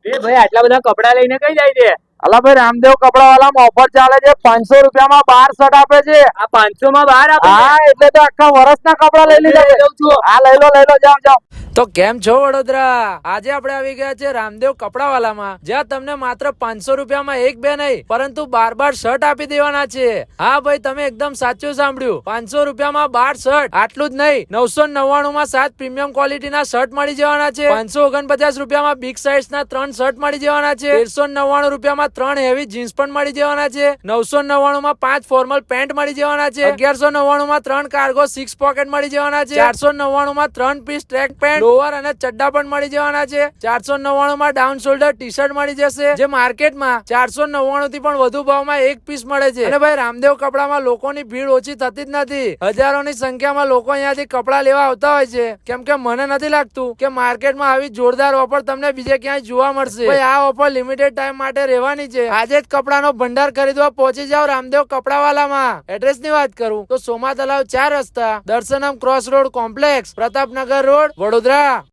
એ ભાઈ આટલા બધા કપડા લઈને કઈ જાય છે? અલા ભાઈ રામદેવ કપડા વાળામાં ઓફર ચાલે છે, 500 રૂપિયામાં 12 શર્ટ આપે છે. આ 500 માં 12 આપે? હા, એટલે તો આખા વર્ષના કપડા લઈ લીધા છે. હા, લઈ લો જાઓ જાઓ. તો કેમ છો વડોદરા? આજે આપણે આવી ગયા છે રામદેવ કપડાવાલામાં, જ્યાં તમને માત્ર 500 રૂપિયામાં એક બે નહીં પરંતુ 12 શર્ટ આપી દેવાના છે. હા ભાઈ, તમે એકદમ સાચું સાંભળ્યું, 500 રૂપિયામાં 12 શર્ટ. આટલું જ નહીં, 999 માં 7 પ્રીમિયમ ક્વોલિટીના શર્ટ મળી જવાના છે. 549 રૂપિયામાં બિગ સાઇઝ ના 3 શર્ટ મળી જવાના છે. 1399 રૂપિયામાં 3 હેવી જીન્સ પણ મળી જવાના છે. 999 માં 5 ફોર્મલ પેન્ટ મળી જવાના છે. 1199 માં 3 કાર્ગો 6 પોકેટ મળી જવાના છે. 499 માં 3 પીસ ટ્રેક પેન્ટ, લોવર અને ચડ્ડા પણ મળી જવાના છે. 499 માં ડાઉન શોલ્ડર ટી શર્ટ મળી જશે, જે માર્કેટમાં 499 થી પણ વધુ ભાવમાં એક પીસ મળે છે. અને ભાઈ રામદેવ કપડામાં લોકોની ભીડ ઓછી થતી જ નથી. હજારોની સંખ્યામાં લોકો અહીંયાથી કપડા લેવા આવતા હોય છે, કેમ કે મને નથી લાગતું કે માર્કેટમાં આવી જોરદાર ઓફર તમને બીજે ક્યાંય જોવા મળશે. ભાઈ આ ઓફર લિમિટેડ ટાઈમ માટે રહેવાની છે. આજે જ કપડાનો ભંડાર ખરીદવા પહોંચી જાઓ રામદેવ કપડાવાલામાં. એડ્રેસ ની વાત કરું તો સોમા તલાવ 4 રસ્તા, Darshanam cross road complex, Pratapnagar road, Vadodara.